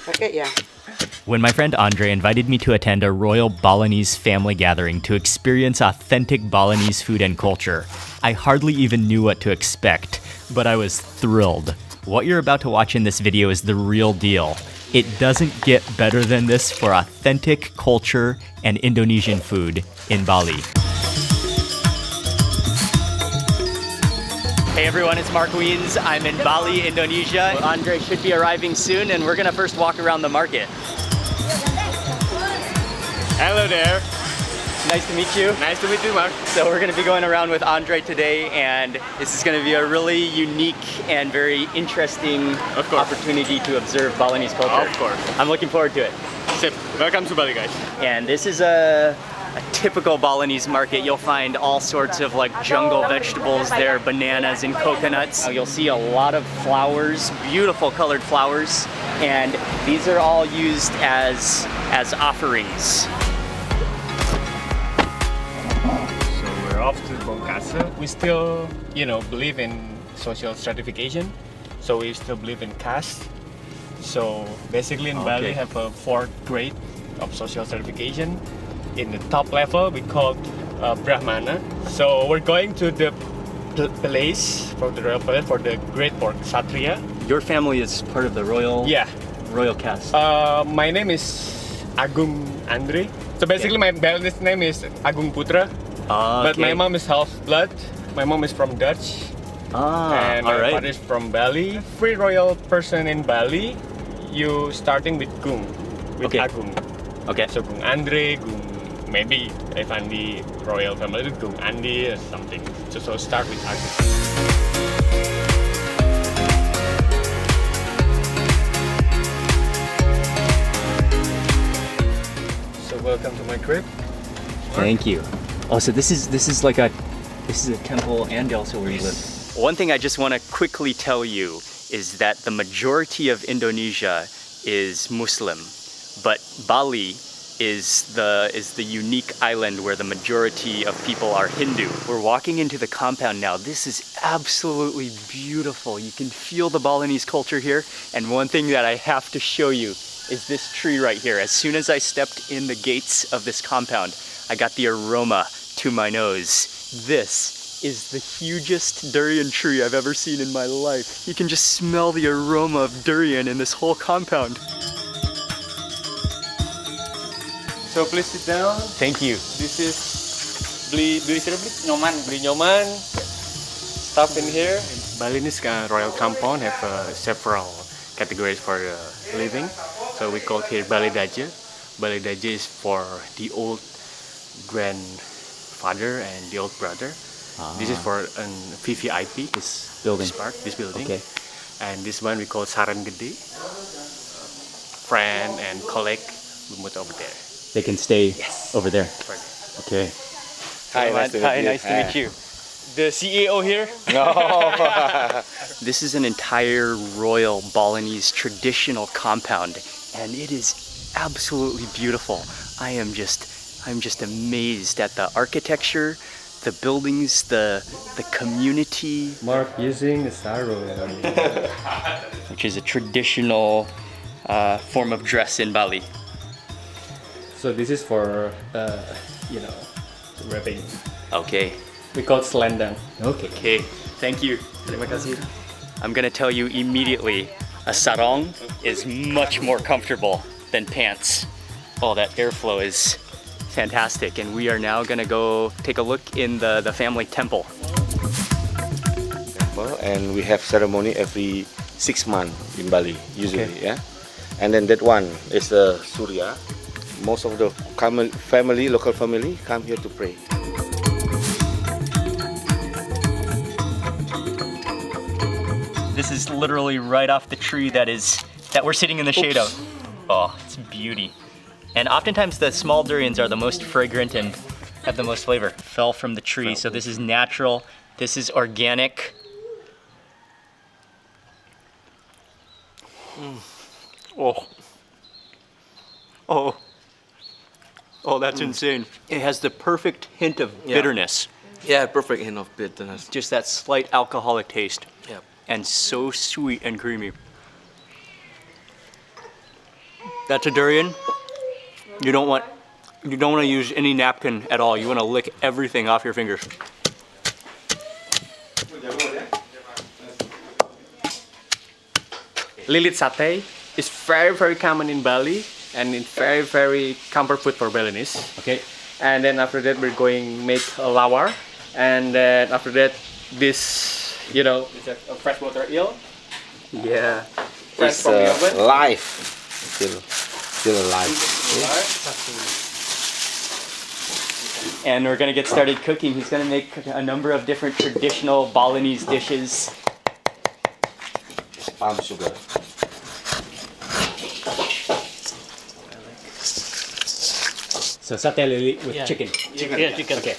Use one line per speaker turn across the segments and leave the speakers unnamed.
Okay, yeah.
When my friend Andre invited me to attend a royal Balinese family gathering to experience authentic Balinese food and culture, I hardly even knew what to expect, but I was thrilled. What you're about to watch in this video is the real deal. It doesn't get better than this for authentic culture and Indonesian food in Bali. Hey everyone, it's Mark Wiens. I'm in Bali, Indonesia. Andre should be arriving soon and we're gonna first walk around the market. Hello there. Nice to meet you.
Nice to meet you, Mark.
So we're gonna be going around with Andre today and this is gonna be a really unique and very interesting opportunity to observe Balinese culture.
Of course.
I'm looking forward to it.
Sip. Welcome to Bali, guys.
And this is a typical Balinese market. You'll find all sorts of like jungle vegetables there, bananas and coconuts. You'll see a lot of flowers, beautiful colored flowers, and these are all used as offerings.
So we're off to Bongkasa. We still, believe in social stratification. So we still believe in caste. So basically in Bali have a 4th grade of social stratification. In the top level, we call Brahmana. So we're going to the place, for the royal palace, for the great pork, Satria.
Your family is part of the royal caste.
My name is Agung Andre. So basically my Balinese name is Agung Putra. But my mom is half blood. My mom is from Dutch. And my father is from Bali. Free royal person in Bali, you starting with Gung, with Agung.
Okay.
So Gung Andre, Gung, maybe if Andi royal family, Gung Andi or something. So start with Agung. So welcome to my crib.
Thank you. Oh, so this is a temple and also where you live. One thing I just want to quickly tell you is that the majority of Indonesia is Muslim, but Bali is the unique island where the majority of people are Hindu. We're walking into the compound now. This is absolutely beautiful. You can feel the Balinese culture here. And one thing that I have to show you is this tree right here. As soon as I stepped in the gates of this compound, I got the aroma to my nose. This is the hugest durian tree I've ever seen in my life. You can just smell the aroma of durian in this whole compound.
So please sit down.
Thank you.
This is beli nyoman. Stuff in here. Balinese royal compound have several categories for living. So we call here Bali Daja. Bali Daja is for the old grandfather and the old brother. This is for VVIP. This building. Okay. And this one we call Saran Gede. Friend and colleague, we put over there.
They can stay over there. Okay.
Hi, nice to meet you. The CEO here?
No. This is an entire royal Balinese traditional compound, and it is absolutely beautiful. I'm just amazed at the architecture, the buildings, the community.
Mark using the sarong,
which is a traditional form of dress in Bali.
So this is for wrapping.
Okay.
We call it selendang.
Okay. Thank you. Terima kasih. I'm gonna tell you immediately, a sarong is much more comfortable than pants. Oh, that airflow is fantastic. And we are now gonna go take a look in the family temple.
And we have ceremony every 6 months in Bali, usually, yeah. And then that one is the Surya. Most of the local family come here to pray.
This is literally right off the tree that we're sitting in the shade of. Oh, it's beauty. And oftentimes the small durians are the most fragrant and have the most flavor. Fell from the tree, so this is natural. This is organic. Oh, that's insane. It has the perfect hint of bitterness.
Yeah, perfect hint of bitterness.
Just that slight alcoholic taste.
Yeah.
And so sweet and creamy. That's a durian. You don't want to use any napkin at all. You want to lick everything off your fingers.
Lilit satay is very, very common in Bali, and it's very, very comfort food for Balinese.
Okay.
And then after that, we're going make a lawar, and then after that, this, you know, it's a freshwater eel.
Yeah.
Fresh
It's
from the oven.
live. Still alive.
And we're gonna get started cooking. He's gonna make a number of different traditional Balinese dishes.
Palm sugar.
So satay lili with chicken.
Yeah, chicken.
Okay.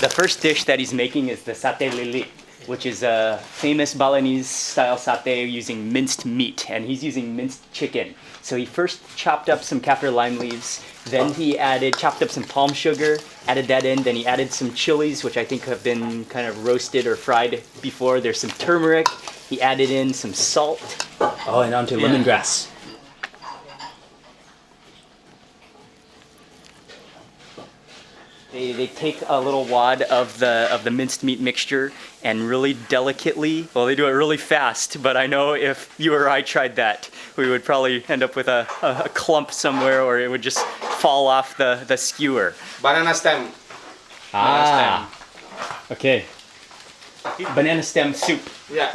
The first dish that he's making is the satay lili, which is a famous Balinese style satay using minced meat, and he's using minced chicken. So he first chopped up some kaffir lime leaves, then he chopped up some palm sugar, added that in, then he added some chilies, which I think have been kind of roasted or fried before. There's some turmeric, he added in some salt. Oh, and onto lemongrass. They take a little wad of the minced meat mixture and really delicately, well, they do it really fast, but I know if you or I tried that, we would probably end up with a clump somewhere, or it would just fall off the skewer.
Banana stem.
Ah, okay. Banana stem soup.
Yeah.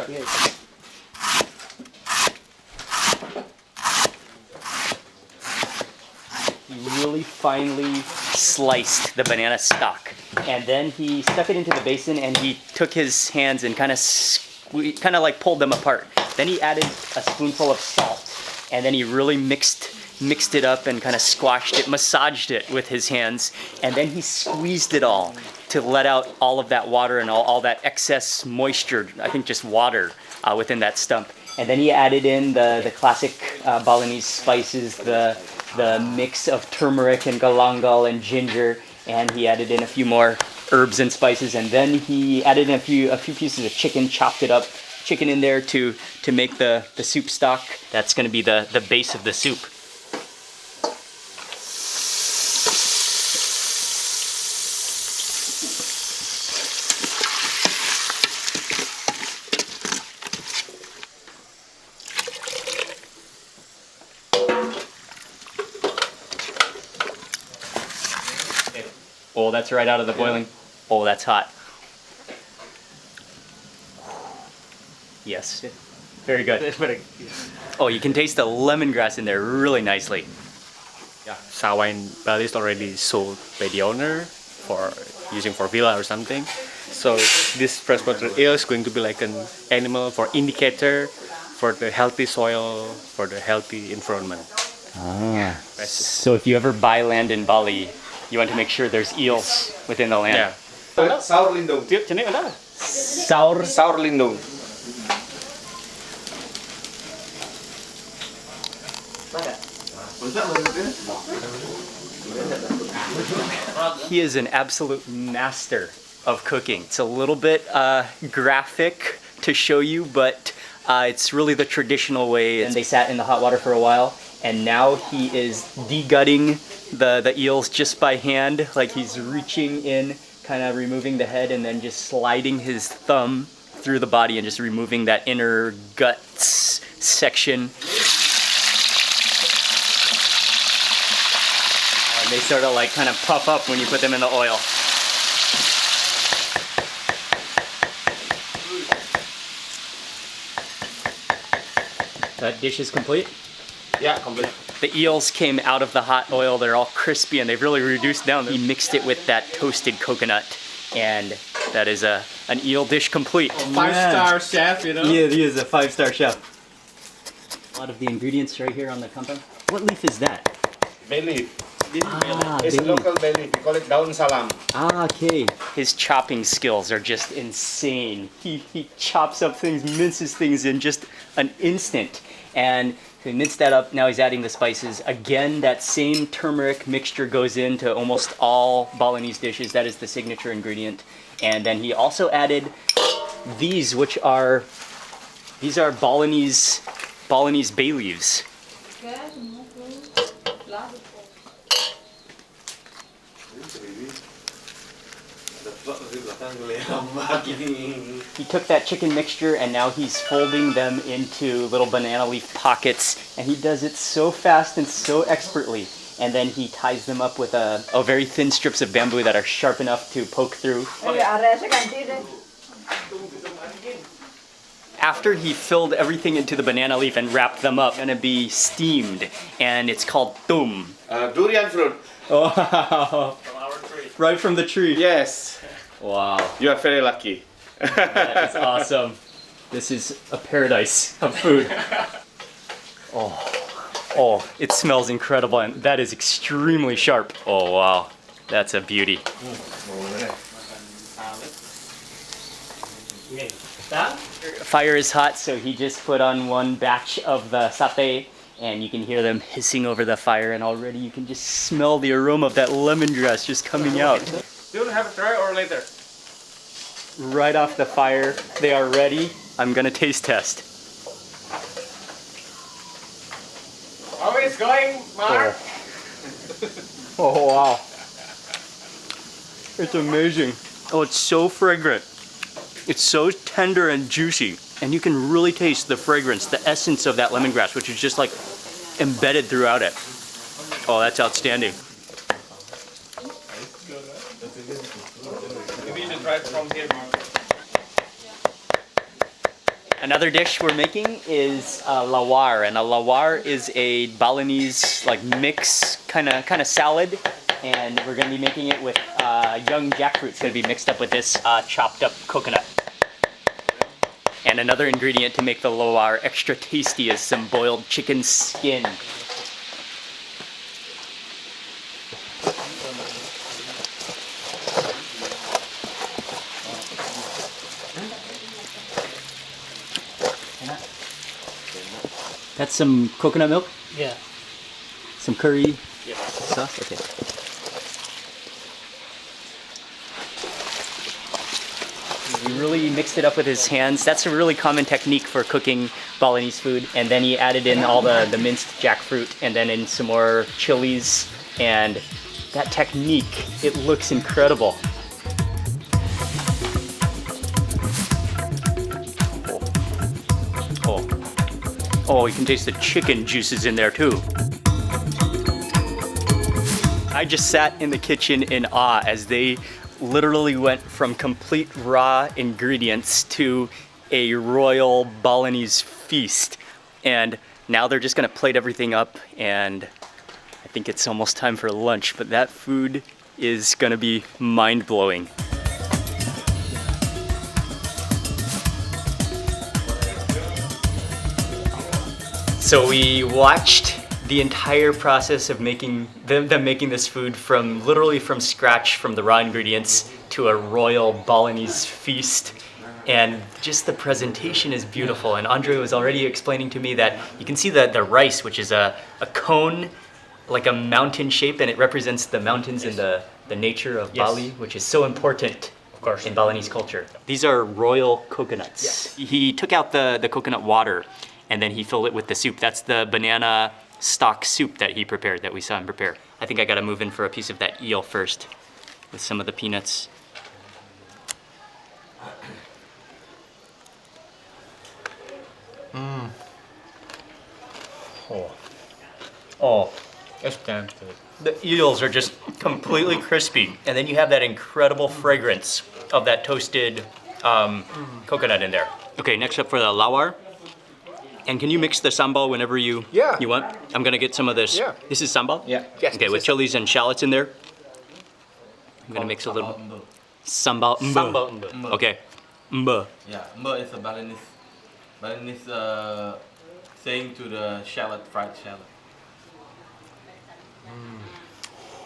Really finely sliced the banana stalk, and then he stuck it into the basin, and he took his hands and kind of like pulled them apart. Then he added a spoonful of salt, and then he really mixed it up and kind of squashed it, massaged it with his hands, and then he squeezed it all to let out all of that water and all that excess moisture, I think just water, within that stump. And then he added in the classic Balinese spices, the mix of turmeric and galangal and ginger, and he added in a few more herbs and spices, and then he added in a few pieces of chicken, chopped it up, chicken in there to make the soup stock. That's going to be the base of the soup. Oh, that's right out of the boiling. Oh, that's hot. Yes. Very good. Oh, you can taste the lemongrass in there really nicely.
Yeah, sawa in Bali is already sold by the owner for using for villa or something. So this freshwater eel is going to be like an animal for indicator for the healthy soil, for the healthy environment.
Ah. So if you ever buy land in Bali, you want to make sure there's eels within the land.
Yeah.
Saur lindung.
Sour.
Saur lindung.
He is an absolute master of cooking. It's a little bit graphic to show you, but it's really the traditional way. And they sat in the hot water for a while, and now he is degutting the eels just by hand, like he's reaching in, kind of removing the head, and then just sliding his thumb through the body and just removing that inner guts section. And they sort of like kind of puff up when you put them in the oil. That dish is complete.
Yeah, complete.
The eels came out of the hot oil. They're all crispy and they've really reduced down. He mixed it with that toasted coconut, and that is an eel dish complete.
Five-star chef, you know?
Yeah, he is a 5-star chef. A lot of the ingredients right here on the compound. What leaf is that?
Bay leaf.
Ah,
It's
bay leaf.
local bay leaf. We call it daun salam.
Ah, okay. His chopping skills are just insane. He chops up things, minces things in just an instant. And So he minced that up. Now he's adding the spices. Again, that same turmeric mixture goes into almost all Balinese dishes. That is the signature ingredient. And then he also added these, which are Balinese bay leaves. He took that chicken mixture and now he's folding them into little banana leaf pockets, and he does it so fast and so expertly. And then he ties them up with very thin strips of bamboo that are sharp enough to poke through. After he filled everything into the banana leaf and wrapped them up, it's gonna be steamed, and it's called tum.
Durian fruit.
Oh,
From our tree.
right from the tree.
Yes.
Wow,
You are very lucky.
that is awesome. This is a paradise of food. Oh, it smells incredible, and that is extremely sharp. Oh wow, that's a beauty. Fire is hot, so he just put on one batch of the satay, and you can hear them hissing over the fire, and already you can just smell the aroma of that lemongrass just coming out.
Do you have a try or later?
Right off the fire, they are ready. I'm gonna taste test.
How is going, Mark?
Oh wow. It's amazing. Oh, it's so fragrant. It's so tender and juicy. And you can really taste the fragrance, the essence of that lemongrass, which is just like embedded throughout it. Oh, that's outstanding.
Maybe you should try it from here, Mark.
Another dish we're making is lawar, and a lawar is a Balinese like mix kind of salad, and we're going to be making it with young jackfruit. It's going to be mixed up with this chopped up coconut. And another ingredient to make the lawar extra tasty is some boiled chicken skin. That's some coconut milk?
Yeah.
Some curry sauce? Okay. He really mixed it up with his hands. That's a really common technique for cooking Balinese food. And then he added in all the minced jackfruit and then in some more chilies. And that technique, it looks incredible. Oh, you can taste the chicken juices in there too. I just sat in the kitchen in awe as they literally went from complete raw ingredients to a royal Balinese feast. And now they're just gonna plate everything up, and I think it's almost time for lunch, but that food is gonna be mind-blowing. So we watched the entire process of making them making this food from literally from scratch, from the raw ingredients to a royal Balinese feast. And just the presentation is beautiful. And Andre was already explaining to me that you can see the rice, which is a cone, like a mountain shape, and it represents the mountains and the nature of Bali, which is so important, of course, in Balinese culture. These are royal coconuts. Yes. He took out the coconut water, and then he filled it with the soup. That's the banana stock soup that he prepared, that we saw him prepare. I think I gotta move in for a piece of that eel first with some of the peanuts. Oh,
That's damn good.
the eels are just completely crispy. And then you have that incredible fragrance of that toasted coconut in there. Okay, next up for the lawar. And can you mix the sambal whenever you want? I'm gonna get some of this.
Yeah.
This is sambal?
Yeah. Yes,
Okay, with chilies and shallots in there. I'm gonna mix a little sambal.
Sambal.
Okay. Mba.
Yeah, mba is a Balinese saying to the shallot, fried shallot.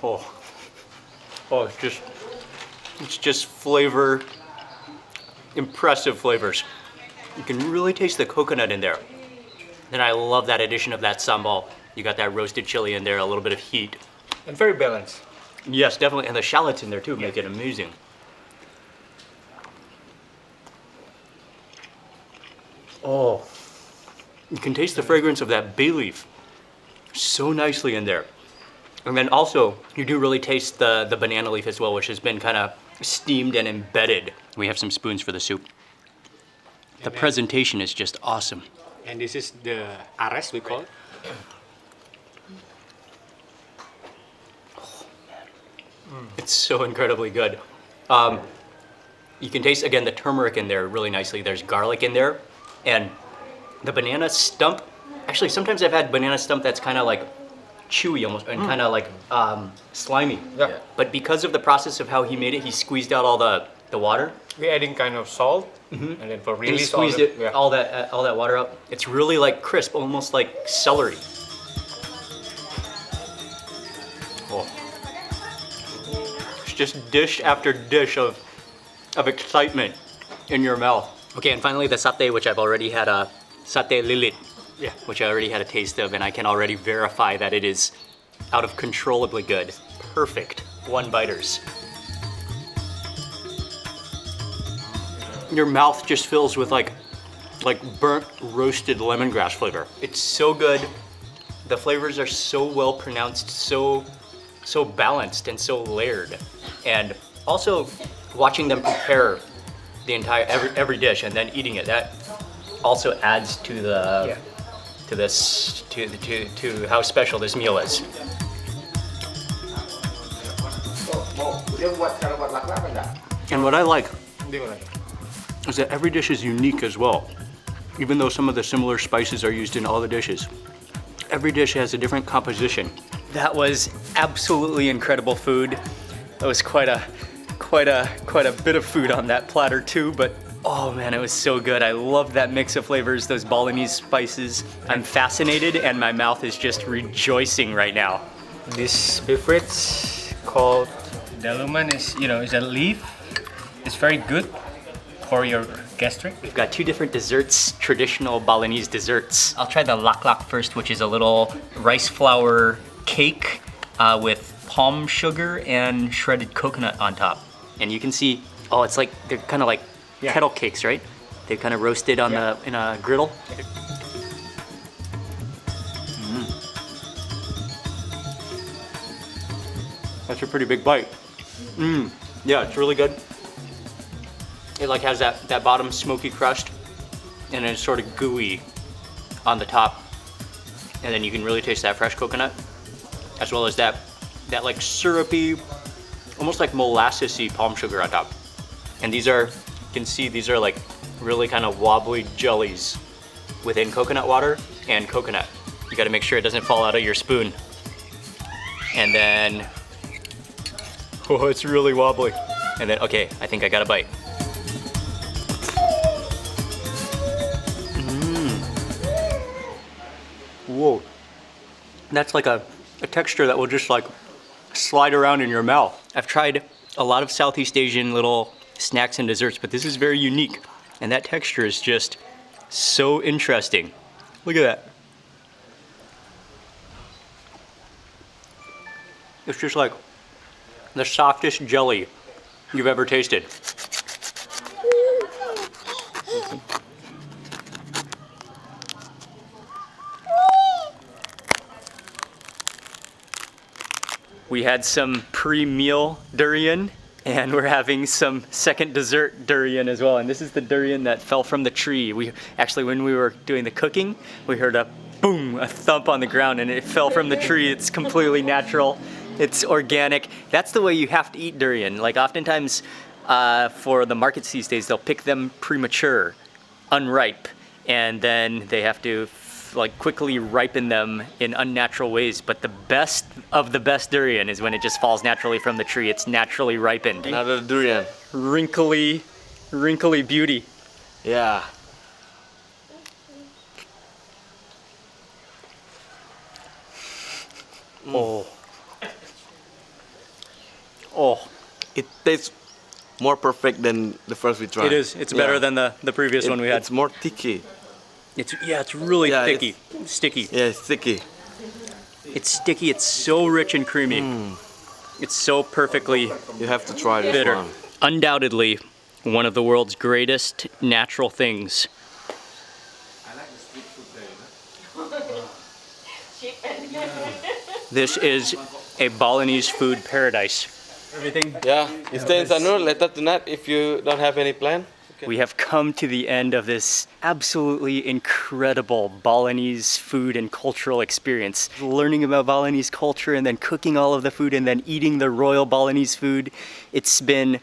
Oh, it's just flavor, impressive flavors. You can really taste the coconut in there. Then I love that addition of that sambal. You got that roasted chili in there, a little bit of heat.
And very balanced.
Yes, definitely. And the shallots in there too make it amazing. Oh, you can taste the fragrance of that bay leaf so nicely in there. And then also, you do really taste the banana leaf as well, which has been kind of steamed and embedded. We have some spoons for the soup. The presentation is just awesome.
And this is the ares, we call it.
It's so incredibly good. You can taste, again, the turmeric in there really nicely. There's garlic in there. And the banana stump, actually, sometimes I've had banana stump that's kind of like chewy almost, and kind of like slimy.
Yeah.
But because of the process of how he made it, he squeezed out all the water.
We're adding kind of salt, and then for
And he
release
squeezed
all the,
all that water out. It's really like crisp, almost like celery. Oh. It's just dish after dish of excitement in your mouth. Okay, and finally the satay, which I've already had a satay lilit, which I already had a taste of, and I can already verify that it is out of controllably good. Perfect one-biters. Your mouth just fills with like burnt roasted lemongrass flavor. It's so good. The flavors are so well pronounced, so balanced and so layered. And also watching them prepare the entire every dish and then eating it, that also adds to the to how special this meal is. And what I like is that every dish is unique as well. Even though some of the similar spices are used in all the dishes, every dish has a different composition. That was absolutely incredible food. That was quite a bit of food on that platter too, but oh man, it was so good. I love that mix of flavors, those Balinese spices. I'm fascinated and my mouth is just rejoicing right now.
This beverage called daluman is a leaf. It's very good for your gastric.
We've got two different desserts, traditional Balinese desserts. I'll try the lak-lak first, which is a little rice flour cake with palm sugar and shredded coconut on top. And you can see, oh, it's like, they're kind of like kettle cakes, right? They're kind of roasted on in a griddle. That's a pretty big bite. Yeah, it's really good. It like has that bottom smoky crust and it's sort of gooey on the top. And then you can really taste that fresh coconut as well as that like syrupy, almost like molassesy palm sugar on top. And these are, you can see these are like really kind of wobbly jellies within coconut water and coconut. You gotta make sure it doesn't fall out of your spoon. And then, oh, it's really wobbly. And then, okay, I think I got a bite. Whoa, that's like a texture that will just like slide around in your mouth. I've tried a lot of Southeast Asian little snacks and desserts, but this is very unique. And that texture is just so interesting. Look at that. It's just like the softest jelly you've ever tasted. We had some pre-meal durian, and we're having some second dessert durian as well. And this is the durian that fell from the tree. We actually, when we were doing the cooking, we heard a boom, a thump on the ground, and it fell from the tree. It's completely natural. It's organic. That's the way you have to eat durian. Like oftentimes for the markets these days, they'll pick them premature, unripe, and then they have to like quickly ripen them in unnatural ways. But the best of the best durian is when it just falls naturally from the tree. It's naturally ripened.
Another durian.
Wrinkly beauty.
Yeah.
Oh,
It tastes more perfect than the first we tried.
it is. It's better than the previous one we had.
It's more thicky.
It's really
Yeah,
thicky, sticky.
Yeah, it's sticky.
It's sticky. It's so rich and creamy. It's so perfectly
You have to try this
bitter.
one.
Undoubtedly, one of the world's greatest natural things. This is a Balinese food paradise. Everything.
Yeah, you stay in Sanur later tonight if you don't have any plan.
We have come to the end of this absolutely incredible Balinese food and cultural experience. Learning about Balinese culture and then cooking all of the food and then eating the royal Balinese food. It's been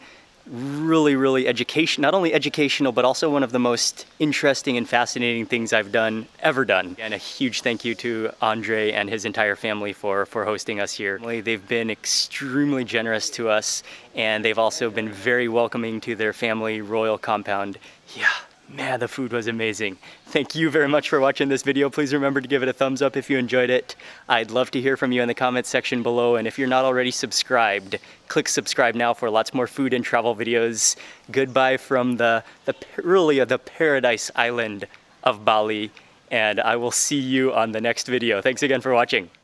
really, really not only educational, but also one of the most interesting and fascinating things I've ever done. And a huge thank you to Andre and his entire family for hosting us here. They've been extremely generous to us, and they've also been very welcoming to their family royal compound. Yeah. Man, the food was amazing. Thank you very much for watching this video. Please remember to give it a thumbs up if you enjoyed it. I'd love to hear from you in the comments section below. And if you're not already subscribed, click subscribe now for lots more food and travel videos. Goodbye from the paradise island of Bali. And I will see you on the next video. Thanks again for watching.